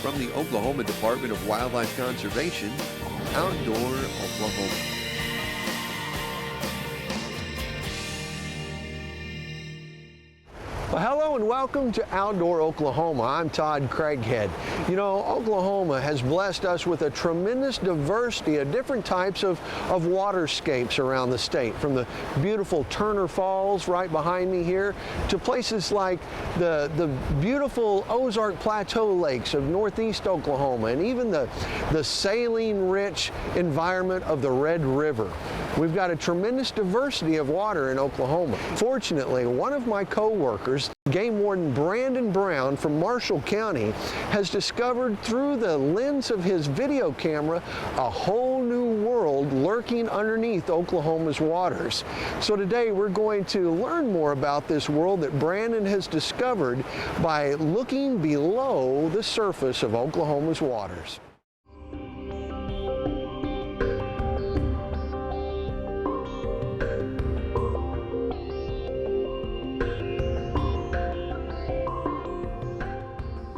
from the Oklahoma Department of Wildlife Conservation, Outdoor Oklahoma. Well, hello and welcome to Outdoor Oklahoma. I'm Todd Craighead. You know, Oklahoma has blessed us with a tremendous diversity of different types of waterscapes around the state, from the beautiful Turner Falls right behind me here to places like the beautiful Ozark Plateau lakes of northeast Oklahoma, and even the saline-rich environment of the Red River. We've got a tremendous diversity of water in Oklahoma. Fortunately, one of my co-workers, Game Warden Brandon Brown from Marshall County, has discovered through the lens of his video camera a whole new world lurking underneath Oklahoma's waters. So today we're going to learn more about this world that Brandon has discovered by looking below the surface of Oklahoma's waters.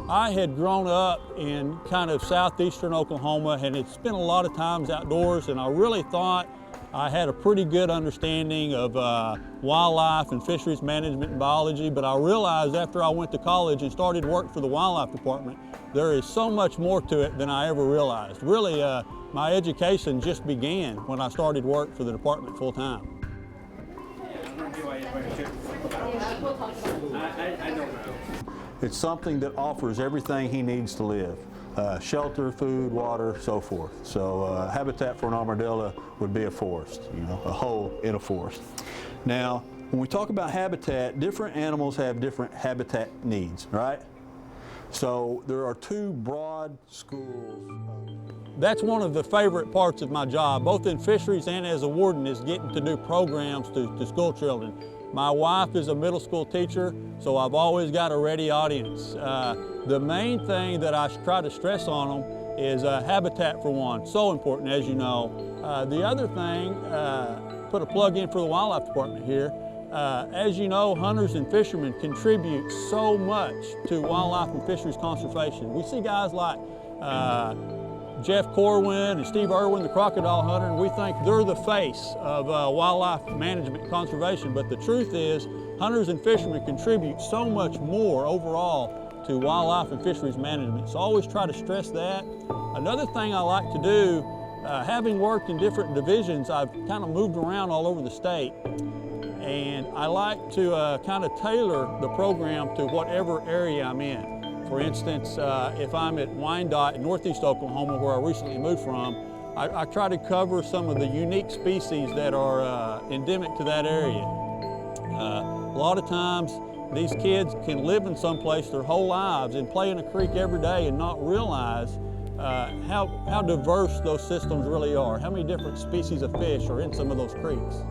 I had grown up in kind of southeastern Oklahoma and had spent a lot of times outdoors, and I really thought I had a pretty good understanding of wildlife and fisheries management and biology, but I realized after I went to college and started work for the wildlife department, there is so much more to it than I ever realized. Really, my education just began when I started work for the department full time. It's something that offers everything he needs to live. Shelter, food, water, so forth. So habitat for an armadillo would be a forest, you know, a hole in a forest. Now, when we talk about habitat, different animals have different habitat needs, right? So there are two broad schools. That's one of the favorite parts of my job, both in fisheries and as a warden, is getting to do programs to school children. My wife is a middle school teacher, so I've always got a ready audience. The main thing that I try to stress on them is habitat, for one, so important, as you know. The other thing, put a plug in for the wildlife department here. As you know, hunters and fishermen contribute so much to wildlife and fisheries conservation. We see guys like Jeff Corwin and Steve Irwin, the crocodile hunter, and we think they're the face of wildlife management conservation. But the truth is, hunters and fishermen contribute so much more overall to wildlife and fisheries management. So I always try to stress that. Another thing I like to do, having worked in different divisions, I've kind of moved around all over the state. And I like to kind of tailor the program to whatever area I'm in. For instance, if I'm at Wyandotte in northeast Oklahoma, where I recently moved from, I try to cover some of the unique species that are endemic to that area. A lot of times, these kids can live in some place their whole lives and play in a creek every day and not realize how diverse those systems really are, how many different species of fish are in some of those creeks.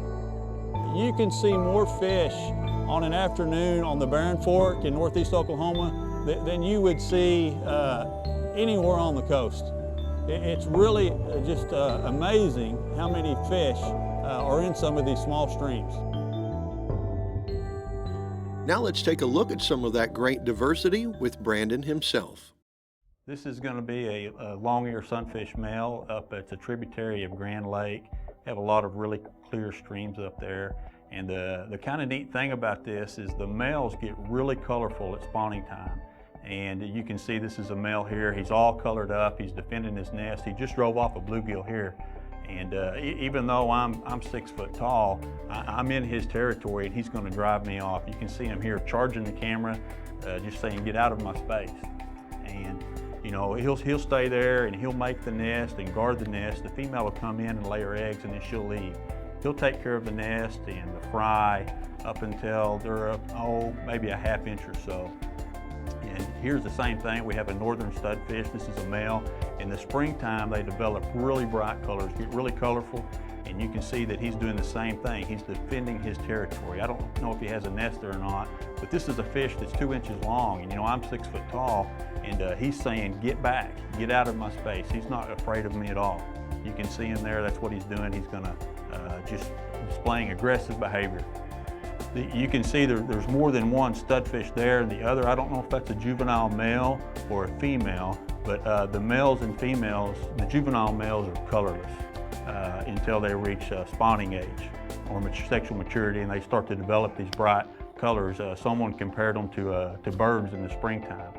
You can see more fish on an afternoon on the Barren Fork in northeast Oklahoma than you would see anywhere on the coast. It's really just amazing how many fish are in some of these small streams. Now let's take a look at some of that great diversity with Brandon himself. This is going to be a long-ear sunfish male up at a tributary of Grand Lake. Have a lot of really clear streams up there. And the kind of neat thing about this is the males get really colorful at spawning time. And you can see this is a male here. He's all colored up. He's defending his nest. He just drove off a bluegill here. And even though I'm 6 foot tall, I'm in his territory and he's going to drive me off. You can see him here charging the camera, just saying, "Get out of my space." And you know, he'll stay there and he'll make the nest and guard the nest. The female will come in and lay her eggs and then she'll leave. He'll take care of the nest and the fry up until they're up, maybe a ½ inch or so. And here's the same thing. We have a northern studfish. This is a male. In the springtime, they develop really bright colors, get really colorful, and you can see that he's doing the same thing. He's defending his territory. I don't know if he has a nest there or not, but this is a fish that's 2 inches long, and you know, I'm 6 foot tall, and he's saying, "Get back, get out of my space." He's not afraid of me at all. You can see him there. That's what he's doing. He's gonna just displaying aggressive behavior. You can see there's more than one studfish there, and the other, I don't know if that's a juvenile male or a female, but the males and females, the juvenile males are colorless until they reach spawning age or sexual maturity, and they start to develop these bright colors. Someone compared them to birds in the springtime.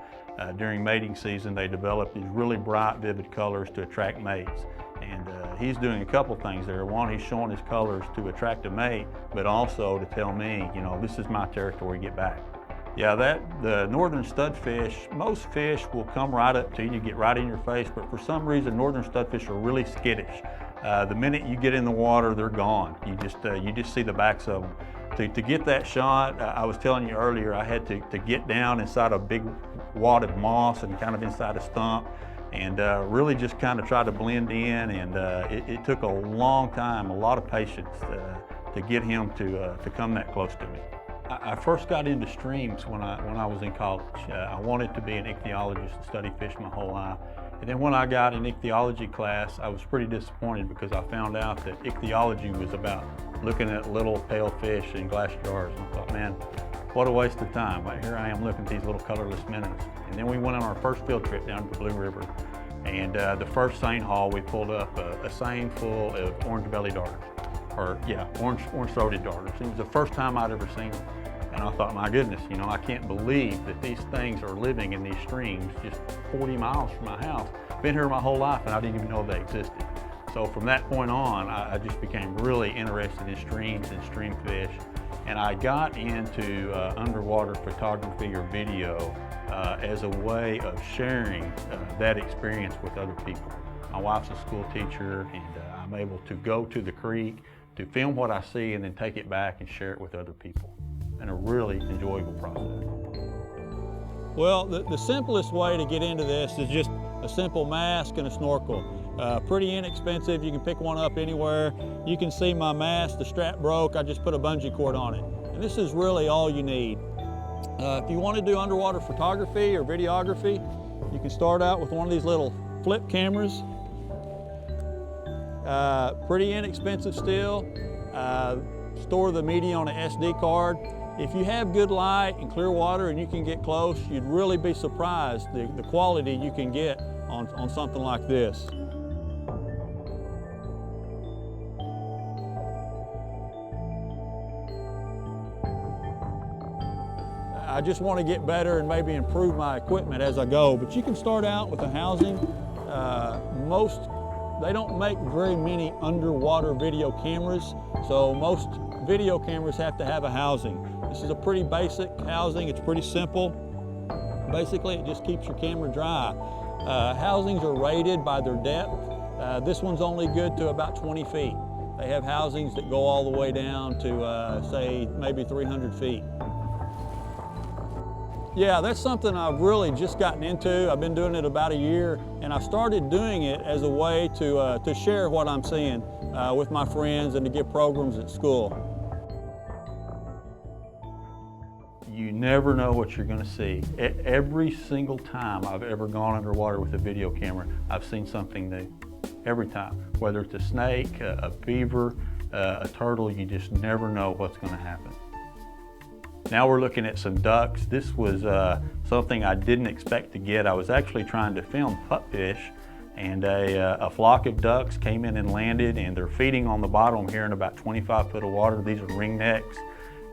During mating season, they develop these really bright, vivid colors to attract mates. And he's doing a couple things there. One, he's showing his colors to attract a mate, but also to tell me, you know, this is my territory, get back. Yeah, the northern studfish, most fish will come right up to you, get right in your face, but for some reason, northern studfish are really skittish. The minute you get in the water, they're gone. You just see the backs of them. To get that shot, I was telling you earlier, I had to get down inside a big wad of moss and kind of inside a stump, and really just kind of try to blend in, and it took a long time, a lot of patience to get him to come that close to me. I first got into streams when I was in college. I wanted to be an ichthyologist and study fish my whole life. And then when I got in ichthyology class, I was pretty disappointed because I found out that ichthyology was about looking at little pale fish in glass jars. And I thought, man, what a waste of time. But here I am looking at these little colorless minnows. And then we went on our first field trip down to the Blue River. And the first seine haul, we pulled up a seine full of orange-bellied darters. Or yeah, orange-throated darters. It was the first time I'd ever seen them. And I thought, my goodness, you know, I can't believe that these things are living in these streams just 40 miles from my house. Been here my whole life and I didn't even know they existed. So from that point on, I just became really interested in streams and stream fish. And I got into underwater photography or video as a way of sharing that experience with other people. My wife's a school teacher, and I'm able to go to the creek to film what I see and then take it back and share it with other people. And a really enjoyable process. Well, the simplest way to get into this is just a simple mask and a snorkel. Pretty inexpensive, you can pick one up anywhere. You can see my mask, the strap broke, I just put a bungee cord on it. And this is really all you need. If you want to do underwater photography or videography, you can start out with one of these little flip cameras. Pretty inexpensive still. Store the media on an SD card. If you have good light and clear water and you can get close, you'd really be surprised the quality you can get on something like this. I just want to get better and maybe improve my equipment as I go, but you can start out with a housing. They don't make very many underwater video cameras, so most video cameras have to have a housing. This is a pretty basic housing, it's pretty simple. Basically, it just keeps your camera dry. Housings are rated by their depth. This one's only good to about 20 feet. They have housings that go all the way down to, say, maybe 300 feet. Yeah, that's something I've really just gotten into. I've been doing it about a year, and I started doing it as a way to share what I'm seeing with my friends and to give programs at school. You never know what you're going to see. Every single time I've ever gone underwater with a video camera, I've seen something new. Every time. Whether it's a snake, a beaver, a turtle, you just never know what's going to happen. Now we're looking at some ducks. This was something I didn't expect to get. I was actually trying to film pupfish, and a flock of ducks came in and landed, and they're feeding on the bottom here in about 25 foot of water. These are ringnecks.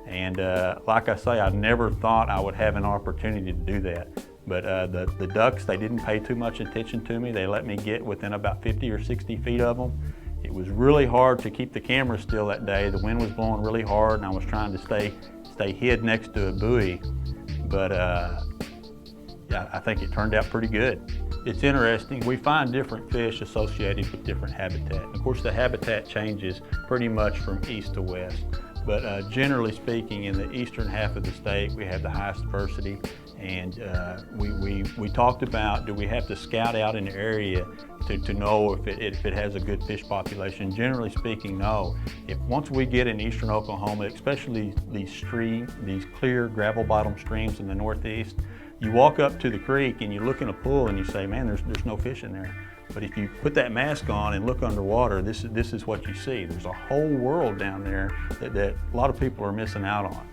And like I say, I never thought I would have an opportunity to do that. But the ducks, they didn't pay too much attention to me. They let me get within about 50 or 60 feet of them. It was really hard to keep the camera still that day. The wind was blowing really hard, and I was trying to stay hid next to a buoy. But yeah, I think it turned out pretty good. It's interesting. We find different fish associated with different habitat. Of course, the habitat changes pretty much from east to west. But generally speaking, in the eastern half of the state, we have the highest diversity. And we talked about, do we have to scout out an area to know if it has a good fish population? Generally speaking, no. Once we get in eastern Oklahoma, especially these clear gravel bottom streams in the northeast, you walk up to the creek and you look in a pool and you say, man, there's no fish in there. But if you put that mask on and look underwater, this is what you see. There's a whole world down there that a lot of people are missing out on.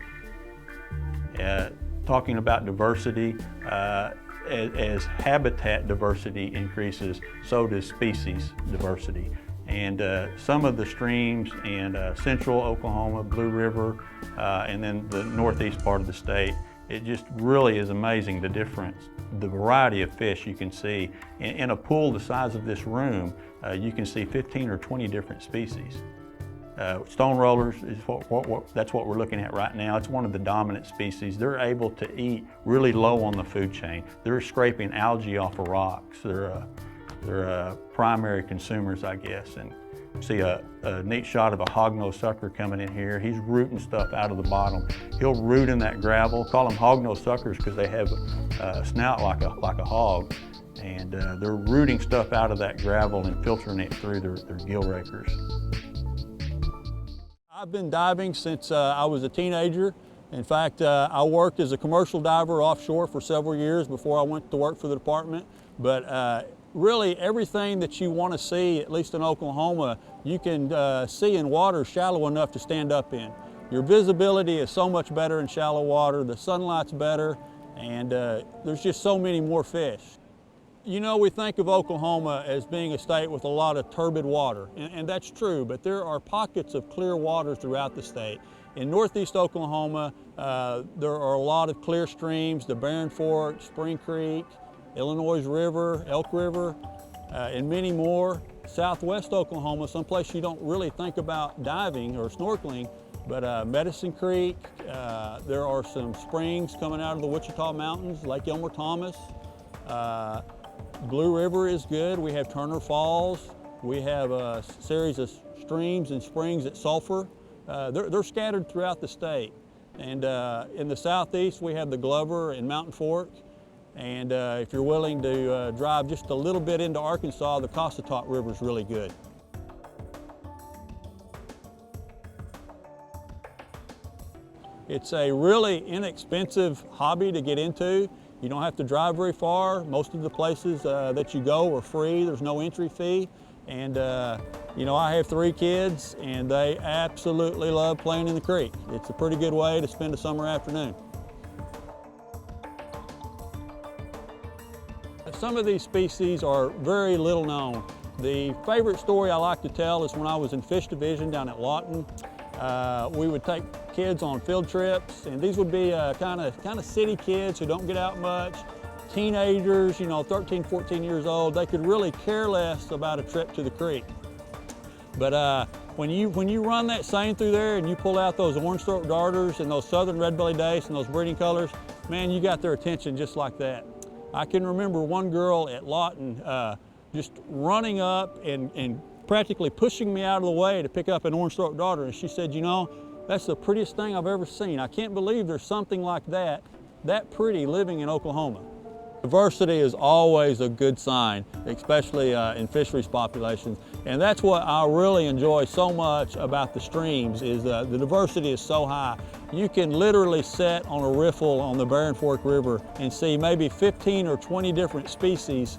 Talking about diversity, as habitat diversity increases, so does species diversity. And some of the streams in central Oklahoma, Blue River, and then the northeast part of the state, it just really is amazing the difference, the variety of fish you can see. In a pool the size of this room, you can see 15 or 20 different species. Stone rollers is that's what we're looking at right now. It's one of the dominant species. They're able to eat really low on the food chain. They're scraping algae off of rocks. They're primary consumers, I guess. And see a neat shot of a hognose sucker coming in here. He's rooting stuff out of the bottom. He'll root in that gravel. Call them hognose suckers because they have a snout like a hog. And they're rooting stuff out of that gravel and filtering it through their gill rakers. I've been diving since I was a teenager. In fact, I worked as a commercial diver offshore for several years before I went to work for the department. But really everything that you want to see, at least in Oklahoma, you can see in water shallow enough to stand up in. Your visibility is so much better in shallow water, the sunlight's better, and there's just so many more fish. You know, we think of Oklahoma as being a state with a lot of turbid water, and that's true, but there are pockets of clear water throughout the state. In northeast Oklahoma, there are a lot of clear streams, the Barren Fork, Spring Creek, Illinois River, Elk River, and many more. Southwest Oklahoma, someplace you don't really think about diving or snorkeling, but Medicine Creek, there are some springs coming out of the Wichita Mountains, Lake Elmer Thomas. Blue River is good. We have Turner Falls. We have a series of streams and springs at Sulphur. They're scattered throughout the state. And in the southeast, we have the Glover and Mountain Fork. And if you're willing to drive just a little bit into Arkansas, the Cossatot River is really good. It's a really inexpensive hobby to get into. You don't have to drive very far. Most of the places that you go are free. There's no entry fee. And you know, I have 3 kids and they absolutely love playing in the creek. It's a pretty good way to spend a summer afternoon. Some of these species are very little known. The favorite story I like to tell is when I was in Fish Division down at Lawton. We would take kids on field trips, and these would be kind of city kids who don't get out much, teenagers, you know, 13, 14 years old. They could really care less about a trip to the creek. But when you run that seine through there and you pull out those orange-throat darters and those southern red-bellied dace and those breeding colors, man, you got their attention just like that. I can remember one girl at Lawton just running up and practically pushing me out of the way to pick up an orange-throat darter, and she said, you know, that's the prettiest thing I've ever seen. I can't believe there's something like that pretty living in Oklahoma. Diversity is always a good sign, especially in fisheries populations, and that's what I really enjoy so much about the streams is the diversity is so high. You can literally sit on a riffle on the Barren Fork River and see maybe 15 or 20 different species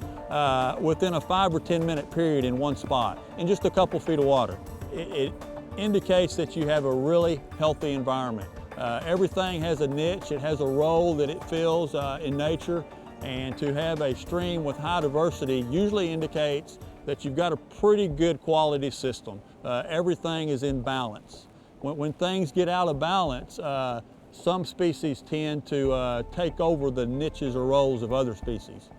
within a 5 or 10 minute period in one spot, in just a couple feet of water. It indicates that you have a really healthy environment. Everything has a niche, it has a role that it fills in nature, and to have a stream with high diversity usually indicates that you've got a pretty good quality system. Everything is in balance. When things get out of balance, some species tend to take over the niches or roles of other species.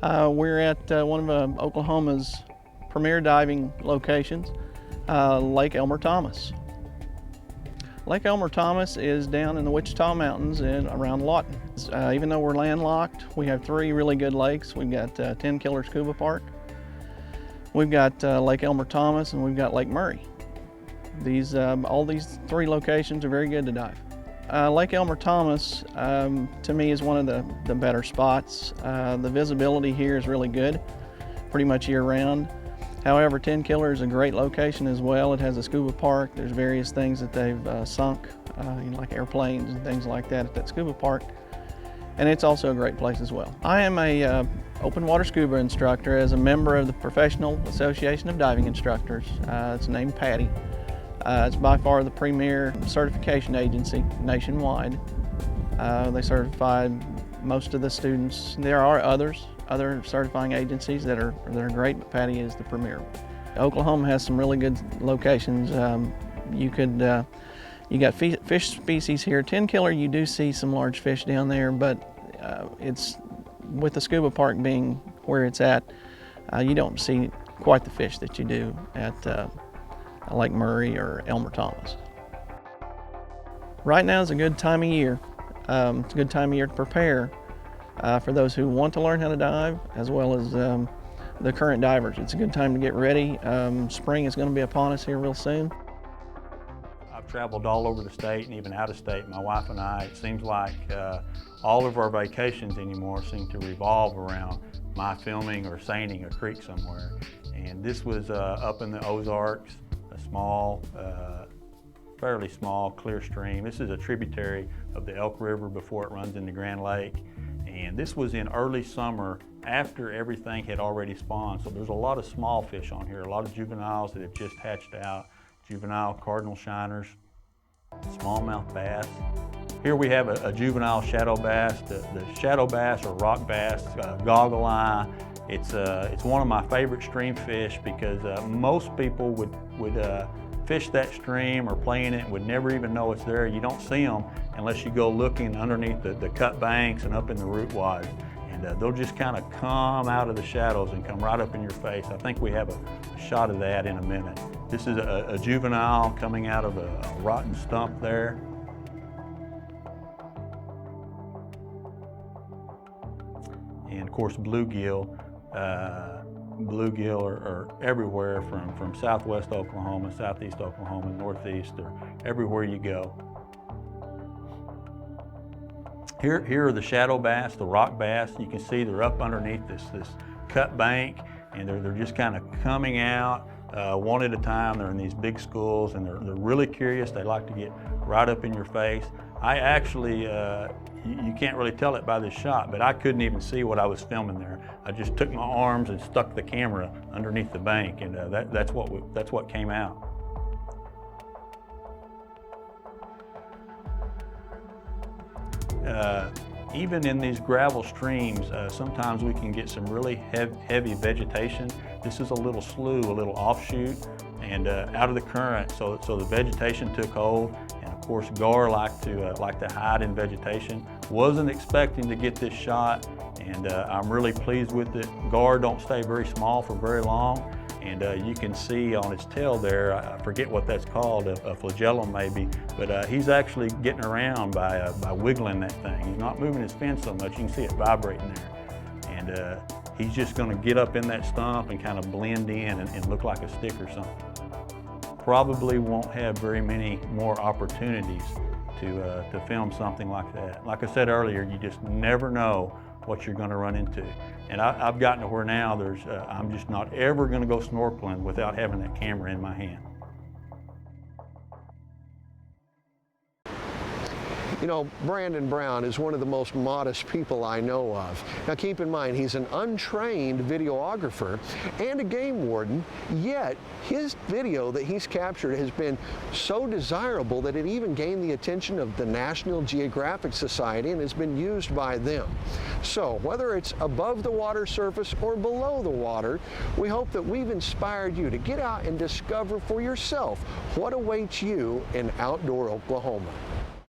We're at one of Oklahoma's premier diving locations, Lake Elmer Thomas. Lake Elmer Thomas is down in the Wichita Mountains and around Lawton. Even though we're landlocked, we have 3 really good lakes. We've got 10 Killer Scuba Park, we've got Lake Elmer Thomas, and we've got Lake Murray. All these 3 locations are very good to dive. Lake Elmer Thomas, to me, is one of the better spots. The visibility here is really good, pretty much year-round. However, 10 Killer is a great location as well. It has a scuba park. There's various things that they've sunk, you know, like airplanes and things like that at that scuba park. And it's also a great place as well. I am a open water scuba instructor as a member of the Professional Association of Diving Instructors. It's named PADI. It's by far the premier certification agency nationwide. They certify most of the students. There are other certifying agencies that are great, but PADI is the premier. Oklahoma has some really good locations. You got fish species here. 10-killer, you do see some large fish down there, but it's with the scuba park being where it's at, you don't see quite the fish that you do at Lake Murray or Elmer Thomas. Right now is a good time of year. It's a good time of year to prepare for those who want to learn how to dive, as well as the current divers. It's a good time to get ready. Spring is going to be upon us here real soon. I've traveled all over the state and even out of state, my wife and I. It seems like all of our vacations anymore seem to revolve around my filming or seining a creek somewhere. And this was up in the Ozarks, a small, fairly small, clear stream. This is a tributary of the Elk River before it runs into Grand Lake. And this was in early summer after everything had already spawned. So there's a lot of small fish on here, a lot of juveniles that have just hatched out, juvenile cardinal shiners, smallmouth bass. Here we have a juvenile shadow bass, the shadow bass or rock bass, goggle eye. It's one of my favorite stream fish because most people would fish that stream or play in it and would never even know it's there. You don't see them unless you go looking underneath the cut banks and up in the root wads. And they'll just kind of come out of the shadows and come right up in your face. I think we have a shot of that in a minute. This is a juvenile coming out of a rotten stump there. And of course, bluegill. Bluegill are everywhere from southwest Oklahoma, southeast Oklahoma, northeast, or everywhere you go. Here are the shadow bass, the rock bass. You can see they're up underneath this cut bank, and they're just kind of coming out one at a time. They're in these big schools, and they're really curious. They like to get right up in your face. I actually, you can't really tell it by this shot, but I couldn't even see what I was filming there. I just took my arms and stuck the camera underneath the bank, and that's what came out. Even in these gravel streams, sometimes we can get some really heavy vegetation. This is a little slough, a little offshoot, and out of the current, so the vegetation took hold. And of course, gar like to hide in vegetation. Wasn't expecting to get this shot, and I'm really pleased with it. Gar don't stay very small for very long. And you can see on his tail there, I forget what that's called, a flagellum maybe, but he's actually getting around by wiggling that thing. He's not moving his fin so much, you can see it vibrating there. And he's just gonna get up in that stump and kind of blend in and look like a stick or something. Probably won't have very many more opportunities to film something like that. Like I said earlier, you just never know what you're going to run into. And I've gotten to where now I'm just not ever going to go snorkeling without having that camera in my hand. You know, Brandon Brown is one of the most modest people I know of. Now keep in mind, he's an untrained videographer and a game warden, yet his video that he's captured has been so desirable that it even gained the attention of the National Geographic Society and has been used by them. So whether it's above the water surface or below the water, we hope that we've inspired you to get out and discover for yourself what awaits you in outdoor Oklahoma.